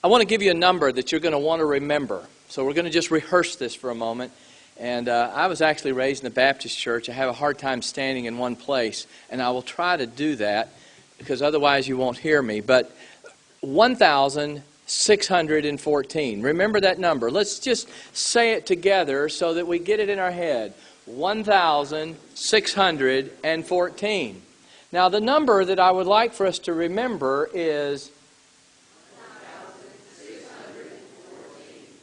I want to give you a number that you're going to want to remember. So we're going to just rehearse this for a moment. And I was actually raised in the Baptist church. I have a hard time standing in one place, and I will try to do that because otherwise you won't hear me. But 1,614. Remember that number. Let's just say it together so that we get it in our head. 1,614. Now the number that I would like for us to remember is...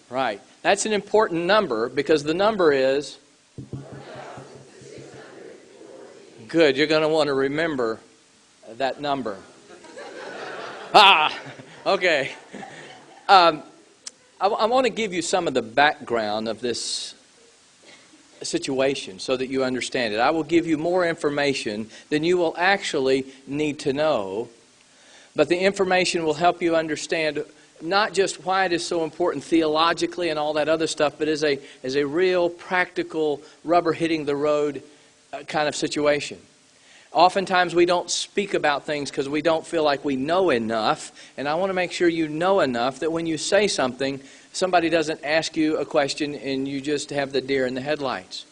Right. That's an important number because the number is... Good. You're going to want to remember that number. Okay. I want to give you some of the background of this situation so that you understand it. I will give you more information than you will actually need to know, but the information will help you understand not just why it is so important theologically and all that other stuff, but as a real practical rubber hitting the road kind of situation. Oftentimes we don't speak about things because we don't feel like we know enough, and I want to make sure you know enough that when you say something, somebody doesn't ask you a question and you just have the deer in the headlights.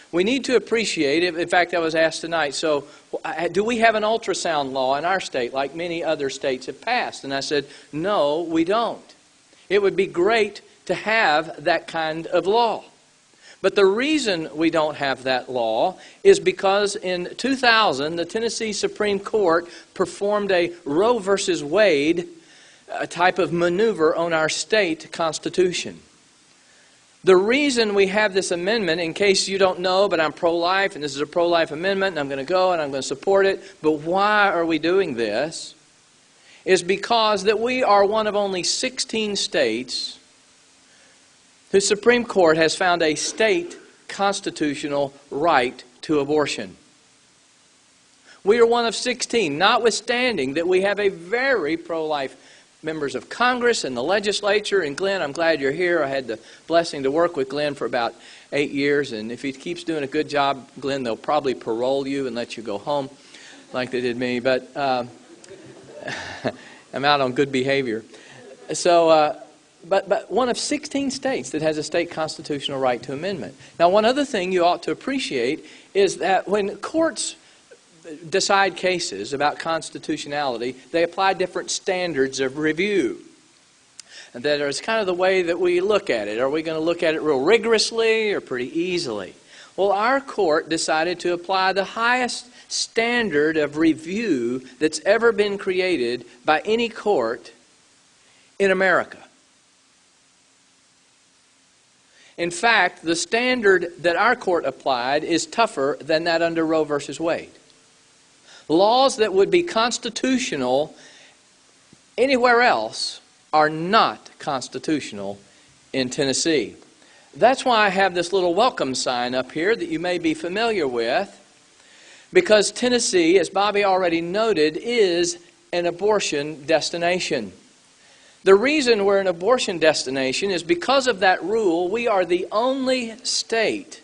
We need to appreciate it. In fact, I was asked tonight, so do we have an ultrasound law in our state like many other states have passed? And I said, no, we don't. It would be great to have that kind of law. But the reason we don't have that law is because in 2000, the Tennessee Supreme Court performed a Roe versus Wade type of maneuver on our state constitution. The reason we have this amendment, in case you don't know, but I'm pro-life, and this is a pro-life amendment, and I'm going to go and I'm going to support it, but why are we doing this? Is because that we are one of only 16 states whose Supreme Court has found a state constitutional right to abortion. We are one of 16, notwithstanding that we have a very pro-life members of Congress and the legislature. And Glenn, I'm glad you're here. I had the blessing to work with Glenn for about 8 years. And if he keeps doing a good job, Glenn, they'll probably parole you and let you go home like they did me. But I'm out on good behavior. So, but one of 16 states that has a state constitutional right to amendment. Now, one other thing you ought to appreciate is that when courts decide cases about constitutionality, they apply different standards of review. And that is kind of the way that we look at it. Are we going to look at it real rigorously or pretty easily? Well, our court decided to apply the highest standard of review that's ever been created by any court in America. In fact, the standard that our court applied is tougher than that under Roe versus Wade. Laws that would be constitutional anywhere else are not constitutional in Tennessee. That's why I have this little welcome sign up here that you may be familiar with, because Tennessee, as Bobby already noted, is an abortion destination. The reason we're an abortion destination is because of that rule. We are the only state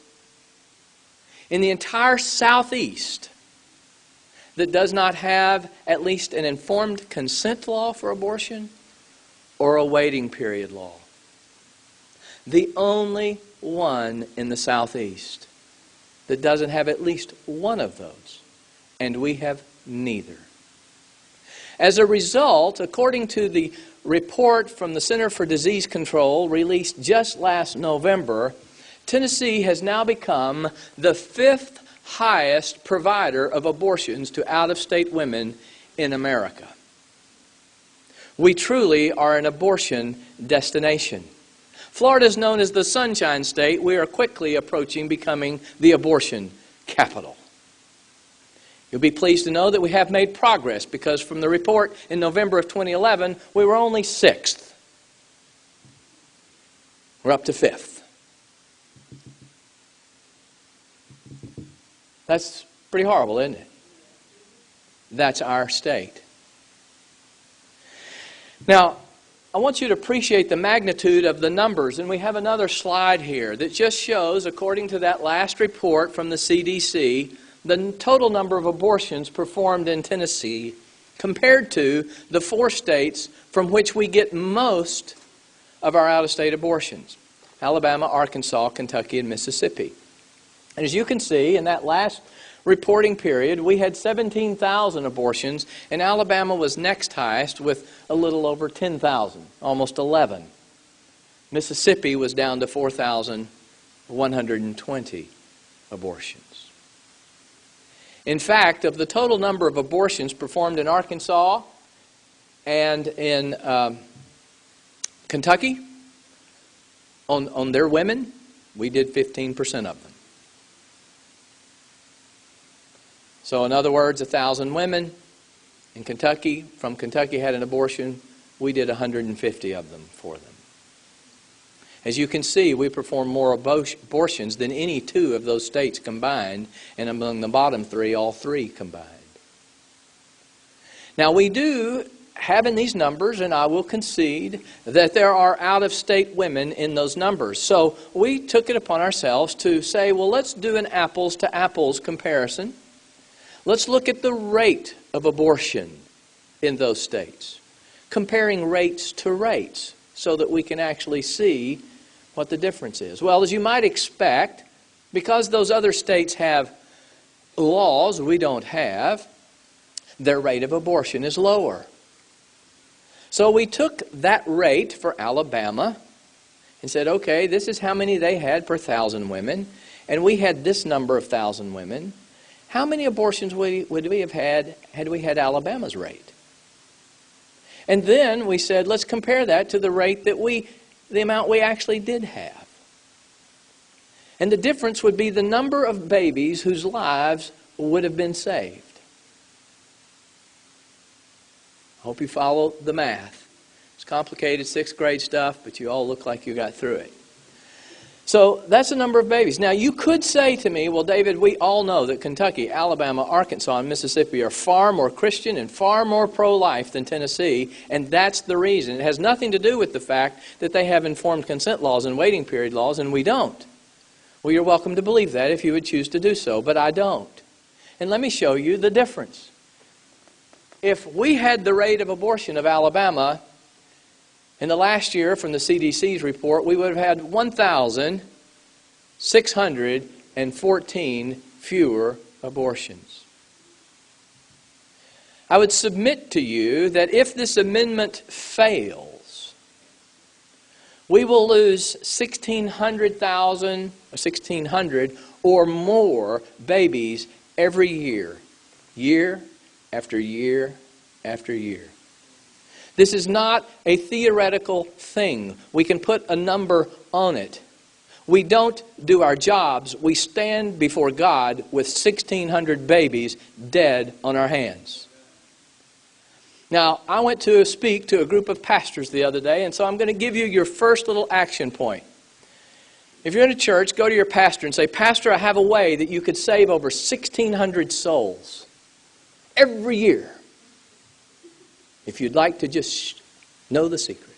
in the entire Southeast that does not have at least an informed consent law for abortion or a waiting period law. The only one in the Southeast that doesn't have at least one of those. And we have neither. As a result, according to the report from the Center for Disease Control released just last November, Tennessee has now become the 5th highest provider of abortions to out-of-state women in America. We truly are an abortion destination. Florida is known as the Sunshine State. We are quickly approaching becoming the abortion capital. You'll be pleased to know that we have made progress because from the report in November of 2011, we were only 6th. We're up to 5th. That's pretty horrible, isn't it? That's our state. Now, I want you to appreciate the magnitude of the numbers. And we have another slide here that just shows, according to that last report from the CDC, the total number of abortions performed in Tennessee compared to the 4 states from which we get most of our out-of-state abortions: Alabama, Arkansas, Kentucky, and Mississippi. And as you can see, in that last reporting period, we had 17,000 abortions, and Alabama was next highest with a little over 10,000, almost 11. Mississippi was down to 4,120 abortions. In fact, of the total number of abortions performed in Arkansas and in Kentucky, on their women, we did 15% of them. So in other words, 1,000 women in Kentucky, from Kentucky, had an abortion. We did 150 of them for them. As you can see, we perform more abortions than any 2 of those states combined, and among the bottom 3, all 3 combined. Now we do have in these numbers, and I will concede, that there are out-of-state women in those numbers. So we took it upon ourselves to say, well, let's do an apples-to-apples comparison. Let's look at the rate of abortion in those states, comparing rates to rates, so that we can actually see what the difference is. Well, as you might expect, because those other states have laws we don't have, their rate of abortion is lower. So we took that rate for Alabama and said, okay, this is how many they had per 1,000 women, and we had this number of 1,000 women. How many abortions would we have had we had Alabama's rate? And then we said, let's compare that to the rate that the amount we actually did have. And the difference would be the number of babies whose lives would have been saved. I hope you follow the math. It's complicated 6th grade stuff, but you all look like you got through it. So that's the number of babies. Now you could say to me, well, David, we all know that Kentucky, Alabama, Arkansas, and Mississippi are far more Christian and far more pro-life than Tennessee, and that's the reason. It has nothing to do with the fact that they have informed consent laws and waiting period laws, and we don't. Well, you're welcome to believe that if you would choose to do so, but I don't. And let me show you the difference. If we had the rate of abortion of Alabama, in the last year, from the CDC's report, we would have had 1,614 fewer abortions. I would submit to you that if this amendment fails, we will lose 1,600 or more babies every year, year after year after year. This is not a theoretical thing. We can put a number on it. We don't do our jobs. We stand before God with 1,600 babies dead on our hands. Now, I went to speak to a group of pastors the other day, and so I'm going to give you your first little action point. If you're in a church, go to your pastor and say, Pastor, I have a way that you could save over 1,600 souls every year. If you'd like to just know the secret.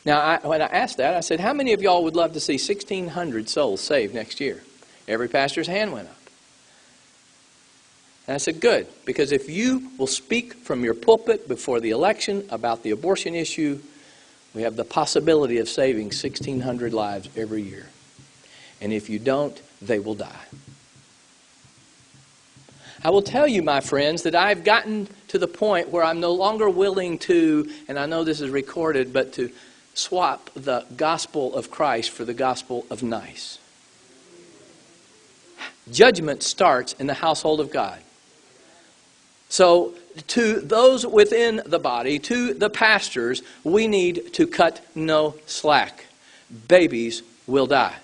Now, when I asked that, I said, how many of y'all would love to see 1,600 souls saved next year? Every pastor's hand went up. And I said, good, because if you will speak from your pulpit before the election about the abortion issue, we have the possibility of saving 1,600 lives every year. And if you don't, they will die. I will tell you, my friends, that I've gotten to the point where I'm no longer willing to, and I know this is recorded, but to swap the gospel of Christ for the gospel of nice. Judgment starts in the household of God. So to those within the body, to the pastors, we need to cut no slack. Babies will die.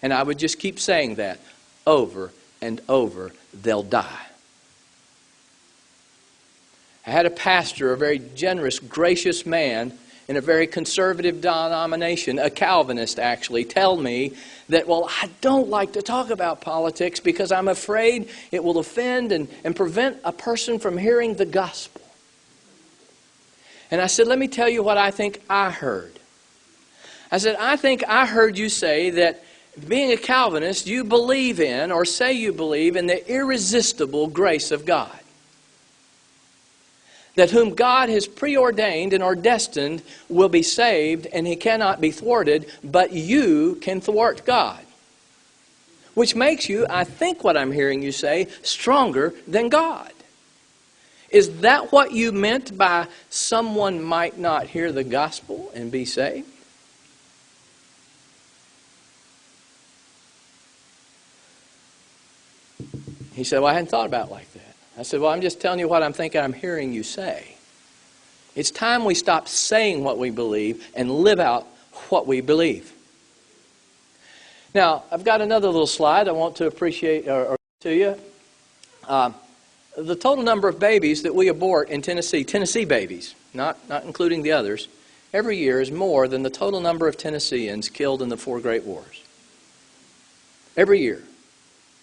And I would just keep saying that over and over, they'll die. I had a pastor, a very generous, gracious man in a very conservative denomination, a Calvinist actually, tell me that, well, I don't like to talk about politics because I'm afraid it will offend and prevent a person from hearing the gospel. And I said, let me tell you what I think I heard. I said, I think I heard you say that being a Calvinist, you believe in, or say you believe in, the irresistible grace of God. That whom God has preordained and ordestined will be saved, and he cannot be thwarted, but you can thwart God. Which makes you, I think what I'm hearing you say, stronger than God. Is that what you meant by someone might not hear the gospel and be saved? He said, well, I hadn't thought about it like that. I said, well, I'm just telling you what I'm thinking I'm hearing you say. It's time we stop saying what we believe and live out what we believe. Now, I've got another little slide I want to appreciate or to you. The total number of babies that we abort in Tennessee babies, not including the others, every year is more than the total number of Tennesseans killed in the 4 Great Wars. Every year,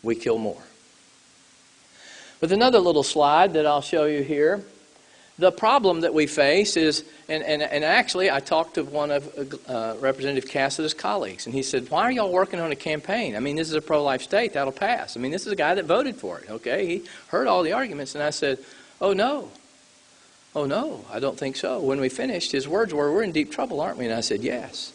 we kill more. With another little slide that I'll show you here, the problem that we face is, and actually I talked to one of Representative Cassidy's colleagues, and he said, why are y'all working on a campaign? I mean, this is a pro-life state, that'll pass. I mean, this is a guy that voted for it, okay? He heard all the arguments, and I said, oh no, I don't think so. When we finished, his words were, we're in deep trouble, aren't we? And I said, yes.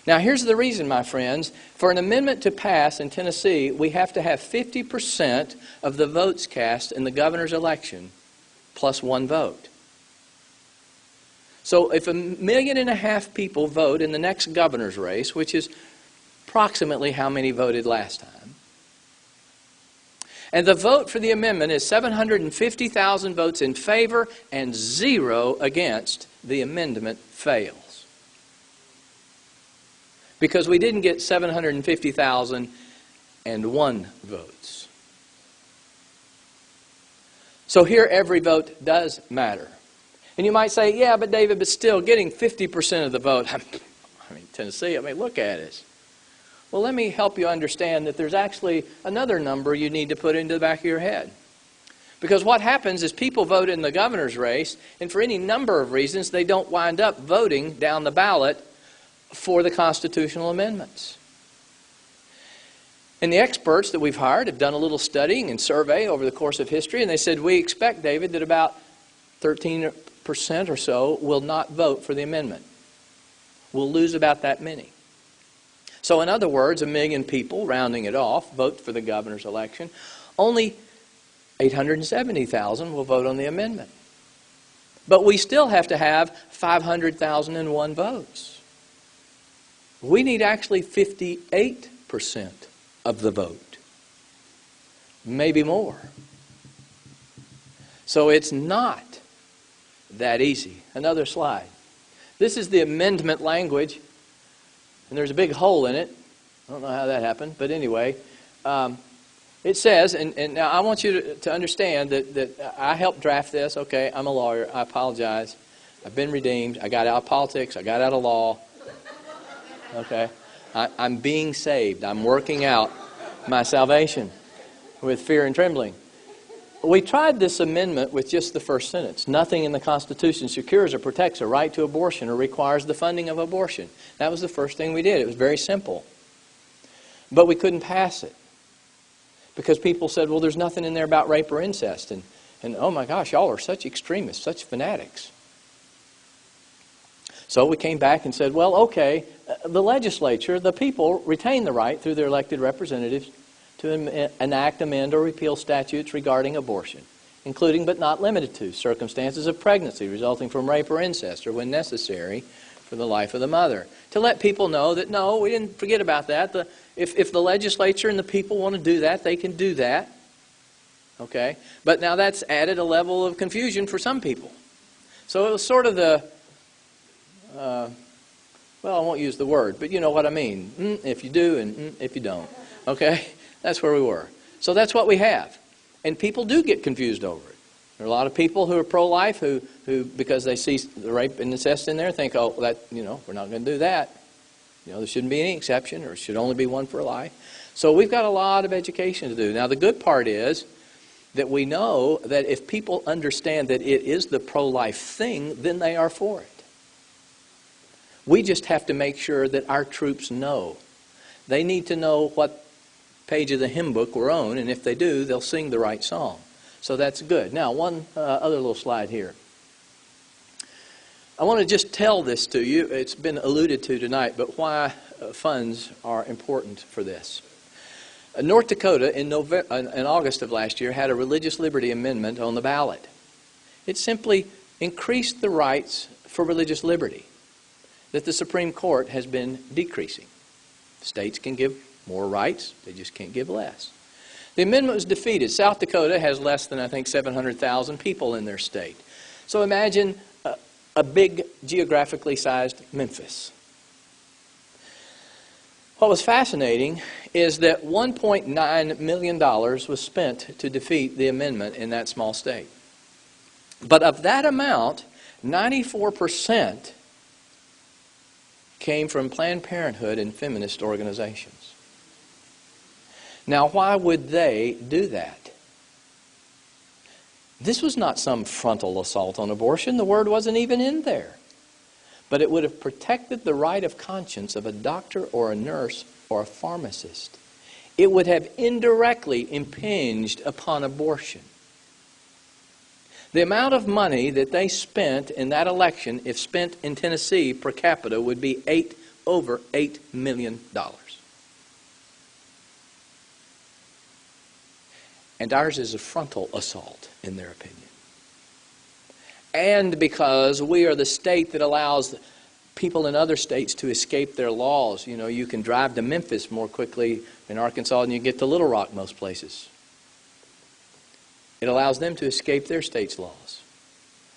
Now, here's the reason, my friends. For an amendment to pass in Tennessee, we have to have 50% of the votes cast in the governor's election plus 1 vote. So if 1.5 million people vote in the next governor's race, which is approximately how many voted last time, and the vote for the amendment is 750,000 votes in favor and 0 against, the amendment fails. Because we didn't get 750,001 votes. So here every vote does matter. And you might say, yeah, but David, but still getting 50% of the vote. I mean, Tennessee, look at it. Well, let me help you understand that there's actually another number you need to put into the back of your head. Because what happens is people vote in the governor's race, and for any number of reasons, they don't wind up voting down the ballot for the constitutional amendments. And the experts that we've hired have done a little studying and survey over the course of history, and they said, we expect, David, that about 13% or so will not vote for the amendment. We'll lose about that many. So in other words, 1 million people, rounding it off, vote for the governor's election. Only 870,000 will vote on the amendment. But we still have to have 500,001 votes. We need actually 58% of the vote. Maybe more. So it's not that easy. Another slide. This is the amendment language, and there's a big hole in it. I don't know how that happened, but anyway, it says, and now I want you to understand that I helped draft this. Okay, I'm a lawyer. I apologize. I've been redeemed. I got out of politics. I got out of law. Okay, I'm being saved. I'm working out my salvation with fear and trembling. We tried this amendment with just the first sentence. Nothing in the Constitution secures or protects a right to abortion or requires the funding of abortion. That was the first thing we did. It was very simple. But we couldn't pass it because people said, well, there's nothing in there about rape or incest. And oh my gosh, y'all are such extremists, such fanatics. So we came back and said, well, okay, the legislature, the people, retain the right through their elected representatives to enact, amend, or repeal statutes regarding abortion, including but not limited to circumstances of pregnancy resulting from rape or incest, or when necessary for the life of the mother. To let people know that, no, we didn't forget about that. If the legislature and the people want to do that, they can do that. Okay? But now that's added a level of confusion for some people. So it was sort of the... well, I won't use the word, but you know what I mean. If you do and if you don't. Okay? That's where we were. So that's what we have. And people do get confused over it. There are a lot of people who are pro-life who because they see the rape and incest in there, think, oh, that, we're not going to do that. There shouldn't be any exception, or should only be one for life. So we've got a lot of education to do. Now, the good part is that we know that if people understand that it is the pro-life thing, then they are for it. We just have to make sure that our troops know They need to know what page of the hymn book we're on, and if they do, they'll sing the right song. So that's good. Now, one other little slide here. I want to just tell this to you. It's been alluded to tonight, but why funds are important for this. North Dakota, in August of last year, had a religious liberty amendment on the ballot. It simply increased the rights for religious liberty that the Supreme Court has been decreasing. States can give more rights, they just can't give less. The amendment was defeated. South Dakota has less than, I think, 700,000 people in their state. So imagine a big, geographically sized Memphis. What was fascinating is that $1.9 million was spent to defeat the amendment in that small state. But of that amount, 94% came from Planned Parenthood and feminist organizations. Now, why would they do that? This was not some frontal assault on abortion. The word wasn't even in there. But it would have protected the right of conscience of a doctor or a nurse or a pharmacist. It would have indirectly impinged upon abortion. The amount of money that they spent in that election, if spent in Tennessee per capita, would be over $8 million. And ours is a frontal assault, in their opinion. And because we are the state that allows people in other states to escape their laws. You know, you can drive to Memphis more quickly in Arkansas than you get to Little Rock most places. It allows them to escape their state's laws.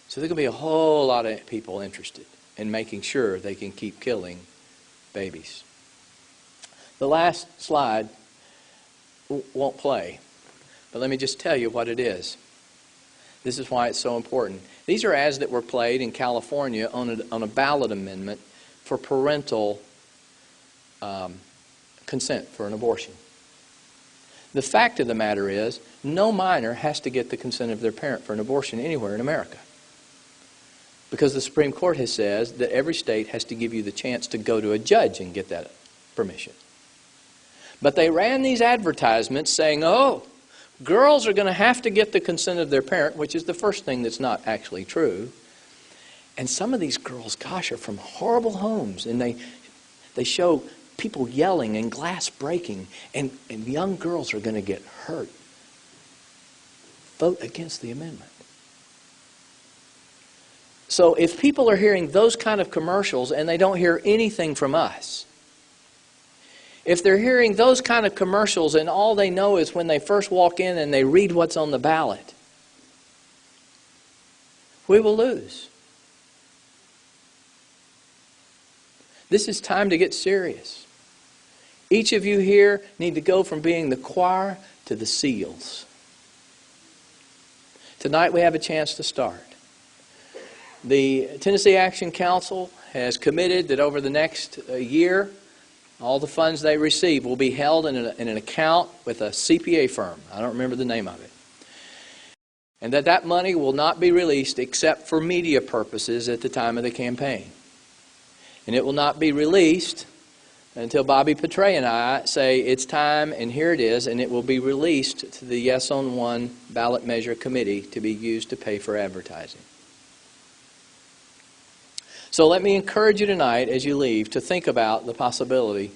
So there's going to be a whole lot of people interested in making sure they can keep killing babies. The last slide won't play, but let me just tell you what it is. This is why it's so important. These are ads that were played in California on a ballot amendment for parental consent for an abortion. The fact of the matter is, no minor has to get the consent of their parent for an abortion anywhere in America. Because the Supreme Court has said that every state has to give you the chance to go to a judge and get that permission. But they ran these advertisements saying, oh, girls are going to have to get the consent of their parent, which is the first thing that's not actually true. And some of these girls, gosh, are from horrible homes. And they show people yelling and glass breaking. And young girls are going to get hurt. Vote against the amendment. So if people are hearing those kind of commercials and they don't hear anything from us, if they're hearing those kind of commercials and all they know is when they first walk in and they read what's on the ballot, we will lose. This is time to get serious. Each of you here need to go from being the choir to the seals. Tonight we have a chance to start. The Tennessee Action Council has committed that over the next year, all the funds they receive will be held in an account with a CPA firm. I don't remember the name of it. And that money will not be released except for media purposes at the time of the campaign. And it will not be released until Bobby Petre and I say it's time and here it is, and it will be released to the Yes on One ballot measure committee to be used to pay for advertising. So let me encourage you tonight as you leave to think about the possibility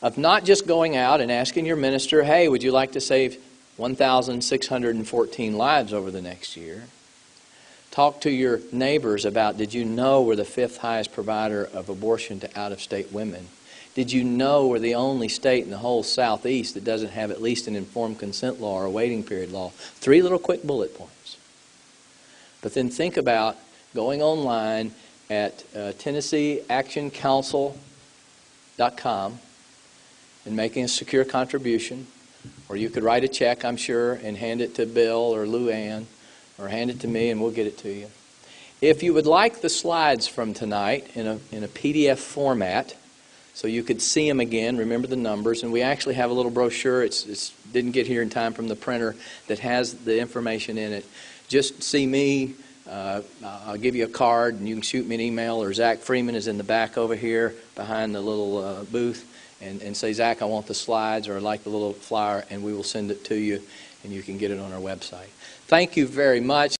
of not just going out and asking your minister, hey, would you like to save 1,614 lives over the next year? Talk to your neighbors about, did you know we're the 5th highest provider of abortion to out-of-state women? Did you know we're the only state in the whole Southeast that doesn't have at least an informed consent law or a waiting period law? 3 little quick bullet points. But then think about going online at TennesseeActionCouncil.com and making a secure contribution. Or you could write a check, I'm sure, and hand it to Bill or Lou Ann, or hand it to me and we'll get it to you. If you would like the slides from tonight in a PDF format, so you could see them again, remember the numbers, and we actually have a little brochure, it didn't get here in time from the printer, that has the information in it. Just see me. I'll give you a card and you can shoot me an email, or Zach Freeman is in the back over here behind the little booth, and say, Zach, I want the slides, or I like the little flyer, and we will send it to you, and you can get it on our website. Thank you very much.